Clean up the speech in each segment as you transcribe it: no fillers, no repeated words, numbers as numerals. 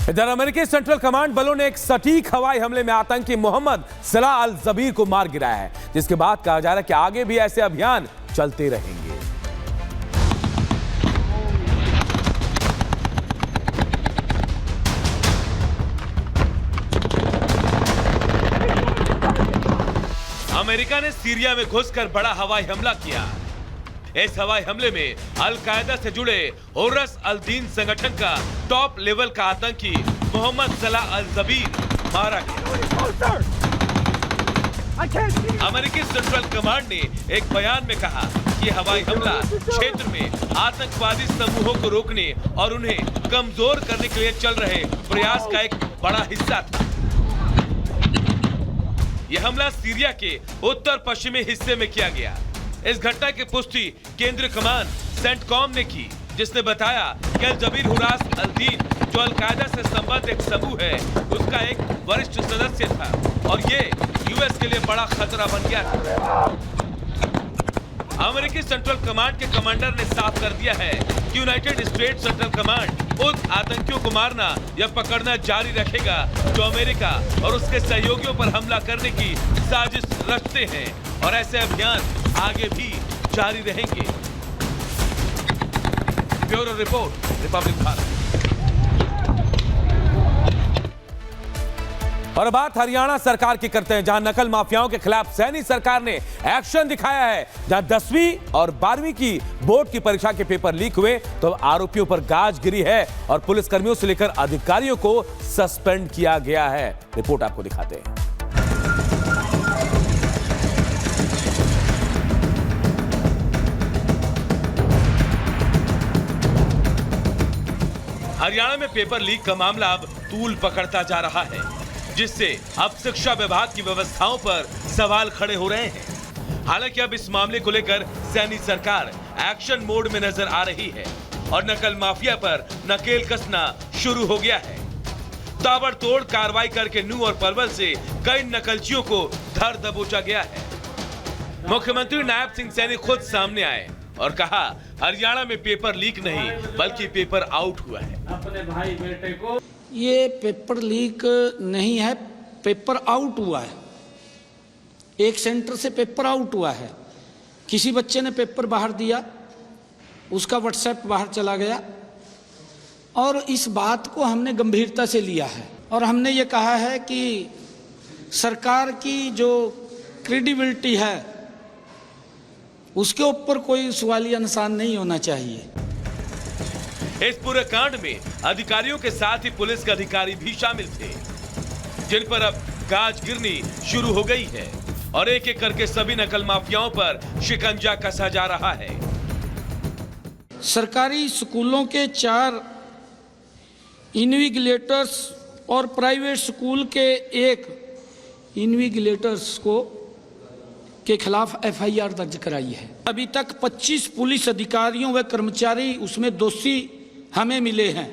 इधर अमेरिकी central command बलों ने एक सटीक हवाई हमले में आतंकी मोहम्मद सलाह अल जबीर को मार गिराया है, जिसके बाद कहा जा रहा है कि आगे भी ऐसे अभियान चलते रहेंगे। अमेरिका ने सीरिया में घुसकर बड़ा हवाई हमला किया। इस हवाई हमले में अल-कायदा से जुड़े हुर्रस अल-दीन संगठन का टॉप लेवल का आतंकी मोहम्मद सलाह अल जबीर मारा गया। अमेरिकी सेंट्रल कमांड ने एक बयान में कहा कि हवाई हमला क्षेत्र में आतंकवादी समूहों को रोकने और उन्हें कमजोर करने के लिए चल रहे प्रयास का एक बड़ा हिस्सा था। यह हमला सीरिया के उत्तर पश्चिमी हिस्से में किया गया। इस घटना की पुष्टि केंद्रीय कमान सेंटकॉम ने की, जिसने बताया कि अल जबीर हुर्रस अल-दीन, जो अल-कायदा से संबद्ध एक समूह है, उसका एक वरिष्ठ सदस्य था और ये यूएस के लिए बड़ा खतरा बन गया था। अमेरिकी सेंट्रल कमांड के कमांडर ने साफ कर दिया है कि यूनाइटेड स्टेट्स सेंट्रल कमांड उन आतंकियों को मारना या पकड़ना जारी रखेगा जो अमेरिका और उसके सहयोगियों पर हमला करने की साजिश रचते हैं, और ऐसे अभियान आगे भी जारी रहेंगे। Bureau report, Republic Bharat. और बात हरियाणा सरकार की करते हैं, जहां नकल माफियाओं के खिलाफ सैनी सरकार ने एक्शन दिखाया है। जहां 10वीं और 12वीं की बोर्ड की परीक्षा के पेपर लीक हुए तो आरोपियों पर गाज गिरी है और पुलिसकर्मियों से लेकर अधिकारियों को सस्पेंड किया गया है। रिपोर्ट आपको दिखाते हैं। हरियाणा में पेपर लीक का मामला अब तूल पकड़ता जा रहा है, जिससे अब शिक्षा विभाग की व्यवस्थाओं पर सवाल खड़े हो रहे हैं। हालांकि अब इस मामले को लेकर सैनी सरकार एक्शन मोड में नजर आ रही है और नकल माफिया पर नकेल कसना शुरू हो गया है। ताबड़तोड़ कार्रवाई करके नूह और पलवल से कई नकलचियों को धर दबोचा गया है। मुख्यमंत्री नायब सिंह सैनी खुद सामने आए और कहा, हरियाणा में पेपर लीक नहीं बल्कि पेपर आउट हुआ है। अपने भाई बेटे को ये पेपर लीक नहीं है, पेपर आउट हुआ है। एक सेंटर से पेपर आउट हुआ है। किसी बच्चे ने पेपर बाहर दिया, उसका व्हाट्सएप बाहर चला गया और इस बात को हमने गंभीरता से लिया है और हमने ये कहा है कि सरकार की जो क्रेडिबिलिटी है उसके ऊपर कोई सवालिया निशान नहीं होना चाहिए। इस पूरे कांड में अधिकारियों के साथ ही पुलिस के अधिकारी भी शामिल थे, जिन पर अब गाज गिरनी शुरू हो गई है और एक एक करके सभी नकल माफियाओं पर शिकंजा कसा जा रहा है। सरकारी स्कूलों के 4 इन्विजिलेटर्स और प्राइवेट स्कूल के 1 इन्विजिलेटर्स के खिलाफ एफआईआर दर्ज कराई है। अभी तक 25 पुलिस अधिकारियों व कर्मचारी उसमें दोषी हमें मिले हैं,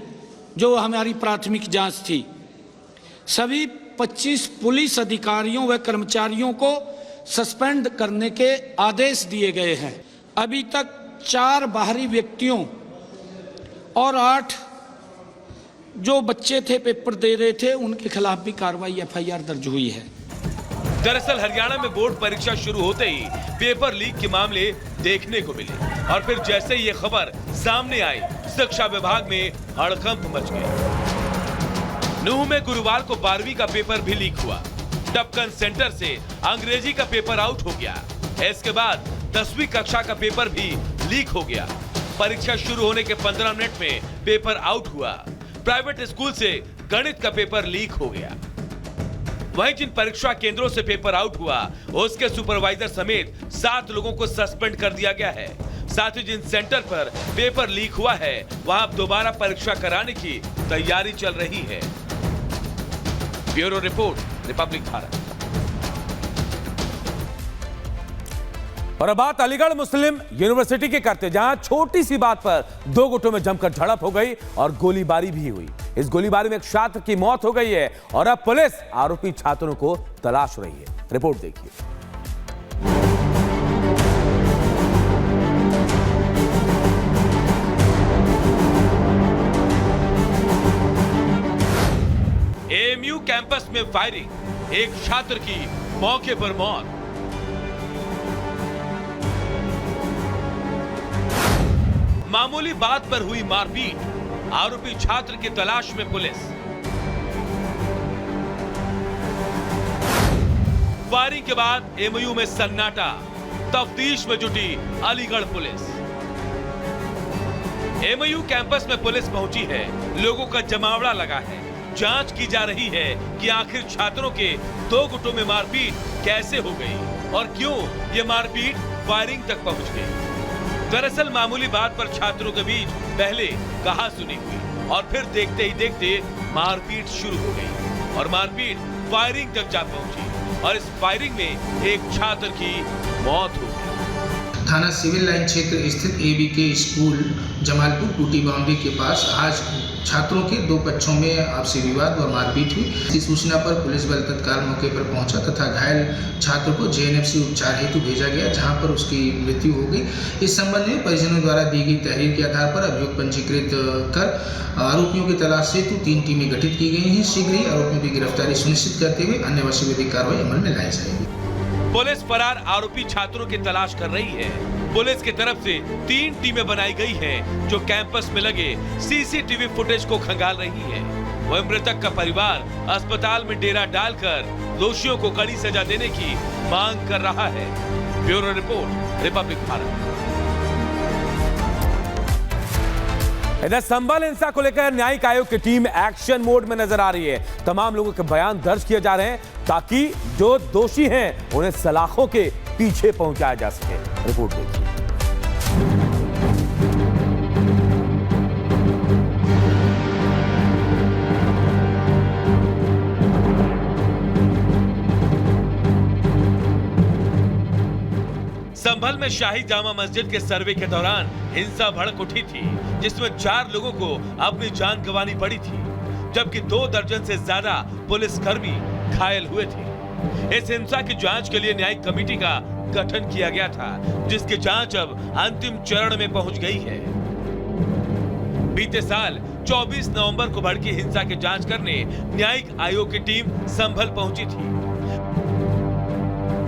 जो हमारी प्राथमिक जांच थी। सभी 25 पुलिस अधिकारियों व कर्मचारियों को सस्पेंड करने के आदेश दिए गए हैं। अभी तक 4 बाहरी व्यक्तियों और 8 जो बच्चे थे पेपर दे रहे थे उनके खिलाफ भी कार्रवाई एफआईआर दर्ज हुई है। दरअसल हरियाणा में बोर्ड परीक्षा शुरू होते ही पेपर लीक के मामले देखने को मिले और फिर जैसे ये खबर सामने आई, शिक्षा विभाग में हड़कंप मच गया। नूह में गुरुवार को 12वीं का पेपर भी लीक हुआ। टपकन सेंटर से अंग्रेजी का पेपर आउट हो गया। इसके बाद 10वीं कक्षा का पेपर भी लीक हो गया। परीक्षा शुरू होने के 15 मिनट में पेपर आउट हुआ। प्राइवेट स्कूल से गणित का पेपर लीक हो गया। वहीं जिन परीक्षा केंद्रों से पेपर आउट हुआ उसके सुपरवाइजर समेत 7 लोगों को सस्पेंड कर दिया गया है। साथ ही जिन सेंटर पर पेपर लीक हुआ है वहां दोबारा परीक्षा कराने की तैयारी चल रही है। Bureau report, Republic Bharat. और अब बात अलीगढ़ मुस्लिम यूनिवर्सिटी की करते, जहां छोटी सी बात पर 2 गुटों में जमकर झड़प हो गई और गोलीबारी भी हुई। इस गोलीबारी में एक छात्र की मौत हो गई है और अब पुलिस आरोपी छात्रों को तलाश रही है। रिपोर्ट देखिए। एएमयू कैंपस में फायरिंग, एक छात्र की मौके पर मौत। मामूली बात पर हुई मारपीट, आरोपी छात्र की तलाश में पुलिस। फायरिंग के बाद एएमयू में सन्नाटा, तफ्तीश में जुटी अलीगढ़ पुलिस। एएमयू कैंपस में पुलिस पहुंची है, लोगों का जमावड़ा लगा है। जांच की जा रही है कि आखिर छात्रों के दो गुटों में मारपीट कैसे हो गई और क्यों ये मारपीट फायरिंग तक पहुंच गई। दरअसल मामूली बात पर छात्रों के बीच पहले कहासुनी हुई और फिर देखते ही देखते मारपीट शुरू हो गई और मारपीट फायरिंग तक जा पहुंची और इस फायरिंग में एक छात्र की मौत हो गई। थाना सिविल लाइन क्षेत्र स्थित एबीके स्कूल जमालपुर टूटी बाउंड्री के पास आज छात्रों के दो पक्षों में आपसी विवाद व मारपीट हुई। इसी सूचना पर पुलिस बल तत्काल मौके पर पहुंचा तथा घायल छात्र को जेएनएफसी उपचार हेतु भेजा गया, जहां पर उसकी मृत्यु हो गई। इस संबंध में परिजनों द्वारा दी गई तहरीर के आधार पर अभियोग पंजीकृत कर आरोपियों की तलाश हेतु 3 टीमें गठित की गई हैं। शीघ्र ही आरोपियों की गिरफ्तारी सुनिश्चित करते हुए अन्य वसूली कार्रवाई अमल में लाई जाएगी। पुलिस फरार आरोपी छात्रों की तलाश कर रही है। पुलिस की तरफ से 3 टीमें बनाई गई हैं, जो कैंपस में लगे सीसीटीवी फुटेज को खंगाल रही है। वह मृतक का परिवार अस्पताल में डेरा डालकर दोषियों को कड़ी सजा देने की मांग कर रहा है। Bureau report, Republic Bharat. इधर संभल हिंसा को लेकर न्यायिक आयोग की टीम एक्शन मोड में नजर आ रही है। तमाम लोगों के बयान दर्ज किए जा रहे हैं ताकि जो दोषी हैं उन्हें सलाखों के पीछे पहुंचाया जा सके। रिपोर्ट देखिए। संभल में शाही जामा मस्जिद के सर्वे के दौरान हिंसा भड़क उठी थी, जिसमें 4 लोगों को अपनी जान गंवानी पड़ी थी, जबकि 2 दर्जन से ज्यादा पुलिसकर्मी घायल हुए थे। इस हिंसा की जांच के लिए न्यायिक कमेटी का गठन किया गया था, जिसकी जांच अब अंतिम चरण में पहुंच गई है। बीते साल 24 नवंबर को भड़की हिंसा की जांच करने न्यायिक आयोग की टीम संभल पहुंची थी,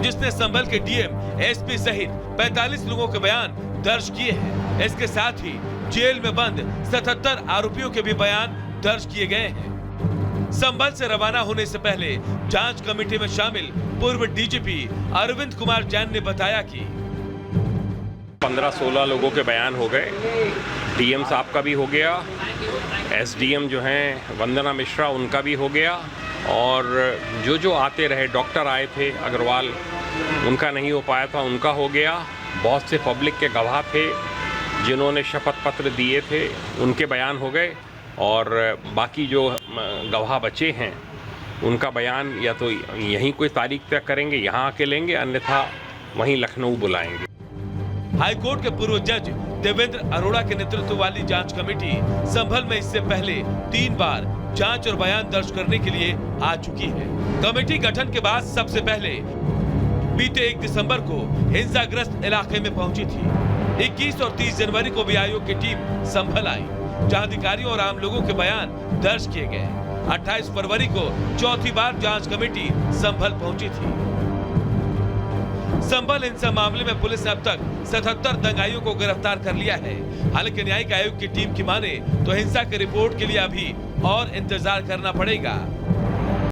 जिसने संभल के डीएम, एसपी सहित 45 लोगों के बयान दर्ज किए हैं। इसके साथ ही जेल में बंद 77 आरोपियों के भी बयान दर्ज किए गए हैं। संभल से रवाना होने से पहले जांच कमेटी में शामिल पूर्व डीजीपी अरविंद कुमार जैन ने बताया कि 15-16 लोगों के बयान हो गए। डीएम साहब का भी हो गया, एसडीएम जो हैं वंदना मिश्रा उनका भी हो गया, और जो आते रहे, डॉक्टर आए थे अग्रवाल, उनका नहीं हो पाया था, उनका हो गया। बहुत से पब्लिक के गवाह थे जिन्होंने शपथ पत्र दिए थे, उनके बयान हो गए, और बाकी जो गवाह बचे हैं उनका बयान या तो यहीं कोई तारीख तय करेंगे, यहाँ आके लेंगे, अन्यथा वहीं लखनऊ बुलाएंगे। हाईकोर्ट के पूर्व जज देवेंद्र अरोड़ा के नेतृत्व वाली जांच कमेटी संभल में इससे पहले 3 बार जांच और बयान दर्ज करने के लिए आ चुकी है। कमेटी गठन के बाद सबसे पहले बीते 1 दिसंबर को हिंसाग्रस्त इलाके में पहुंची थी। 21 और 30 जनवरी को भी आयोग की टीम संभल आई, जहां अधिकारियों और आम लोगों के बयान दर्ज किए गए। 28 फरवरी को चौथी बार जांच कमेटी संभल पहुंची थी। संभल हिंसा मामले में पुलिस ने अब तक 77 दंगाइयों को गिरफ्तार कर लिया है। हालांकि न्यायिक आयोग की टीम की माने तो हिंसा की रिपोर्ट के लिए अभी और इंतजार करना पड़ेगा।